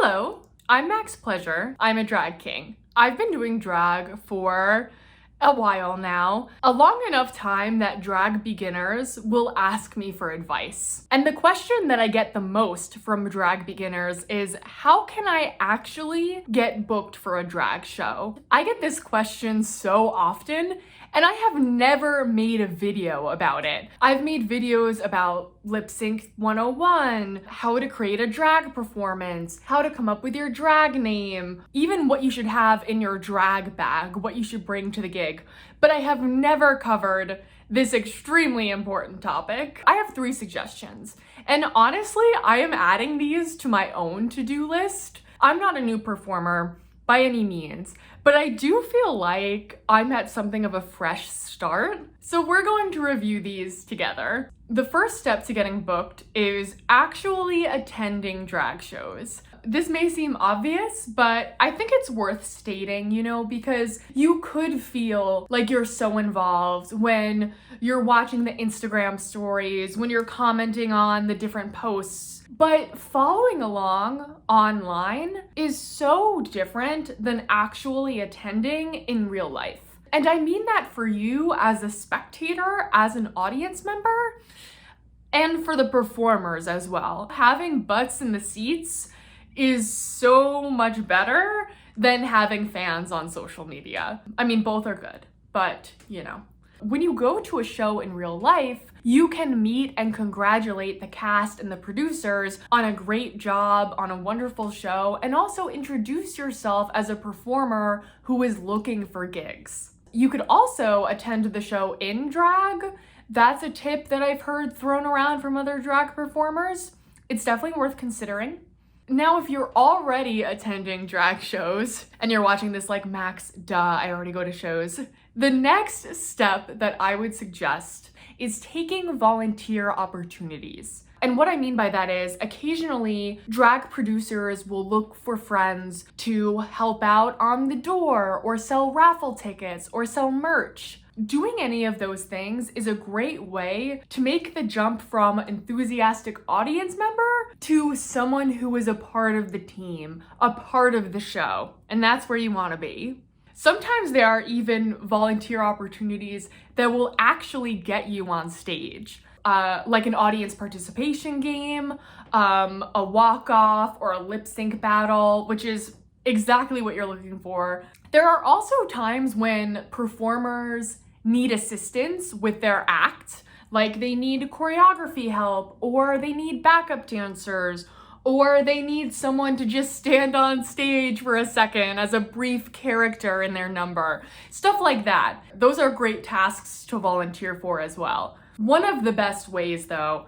Hello, I'm Maxxx Pleasure. I'm a drag king. I've been doing drag for a while now, a long enough time that drag beginners will ask me for advice. And the question that I get the most from drag beginners is, how can I actually get booked for a drag show? I get this question so often, and I have never made a video about it. I've made videos about lip sync 101, how to create a drag performance, how to come up with your drag name, even what you should have in your drag bag, what you should bring to the gig. But I have never covered this extremely important topic. I have 3 suggestions, and honestly, I am adding these to my own to-do list. I'm not a new performer by any means, but I do feel like I'm at something of a fresh start. So we're going to review these together. The first step to getting booked is actually attending drag shows. This may seem obvious, but I think it's worth stating, because you could feel like you're so involved when you're watching the Instagram stories, when you're commenting on the different posts. But following along online is so different than actually attending in real life. And I mean that for you as a spectator, as an audience member, and for the performers as well. Having butts in the seats is so much better than having fans on social media. I mean, both are good, but When you go to a show in real life, you can meet and congratulate the cast and the producers on a great job, on a wonderful show, and also introduce yourself as a performer who is looking for gigs. You could also attend the show in drag. That's a tip that I've heard thrown around from other drag performers. It's definitely worth considering. Now, if you're already attending drag shows and you're watching this like, Max, duh, I already go to shows, the next step that I would suggest is taking volunteer opportunities. And what I mean by that is, occasionally drag producers will look for friends to help out on the door or sell raffle tickets or sell merch. Doing any of those things is a great way to make the jump from enthusiastic audience member to someone who is a part of the team, a part of the show. And that's where you want to be. Sometimes there are even volunteer opportunities that will actually get you on stage. Like an audience participation game, a walk-off, or a lip sync battle, which is exactly what you're looking for. There are also times when performers need assistance with their act, like they need choreography help, or they need backup dancers, or they need someone to just stand on stage for a second as a brief character in their number. Stuff like that. Those are great tasks to volunteer for as well. One of the best ways, though,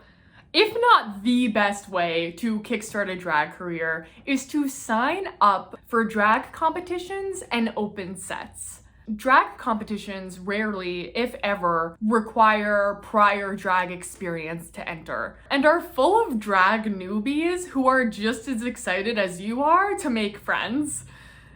if not the best way to kickstart a drag career, is to sign up for drag competitions and open sets. Drag competitions rarely, if ever, require prior drag experience to enter, and are full of drag newbies who are just as excited as you are to make friends.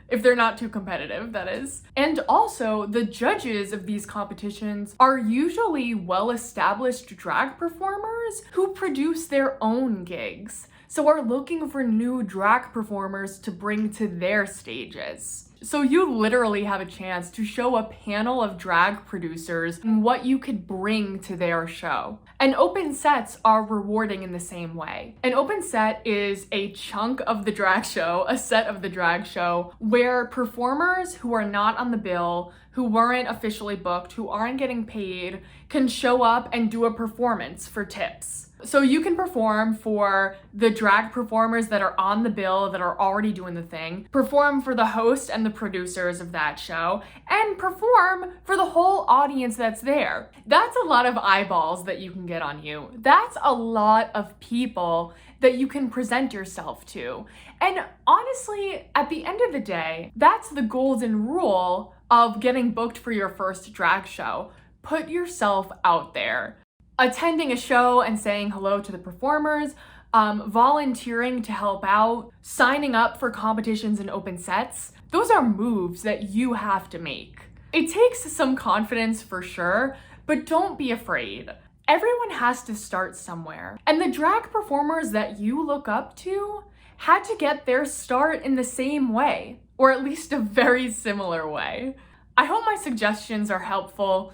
If they're not too competitive, that is. And also, the judges of these competitions are usually well-established drag performers who produce their own gigs, so are looking for new drag performers to bring to their stages. So you literally have a chance to show a panel of drag producers what you could bring to their show. And open sets are rewarding in the same way. An open set is a chunk of the drag show, a set of the drag show, where performers who are not on the bill, who weren't officially booked, who aren't getting paid, can show up and do a performance for tips. So you can perform for the drag performers that are on the bill, that are already doing the thing, perform for the host and the producers of that show, and perform for the whole audience that's there. That's a lot of eyeballs that you can get on you. That's a lot of people that you can present yourself to. And honestly, at the end of the day, that's the golden rule of getting booked for your first drag show. Put yourself out there. Attending a show and saying hello to the performers, volunteering to help out, signing up for competitions and open sets, those are moves that you have to make. It takes some confidence for sure, but don't be afraid. Everyone has to start somewhere. And the drag performers that you look up to had to get their start in the same way, or at least a very similar way. I hope my suggestions are helpful.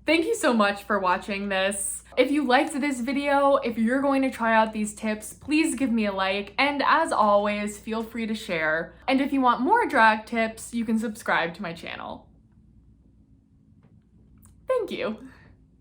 Thank you so much for watching this. If you liked this video, if you're going to try out these tips, please give me a like, and as always, feel free to share. And if you want more drag tips, you can subscribe to my channel. Thank you.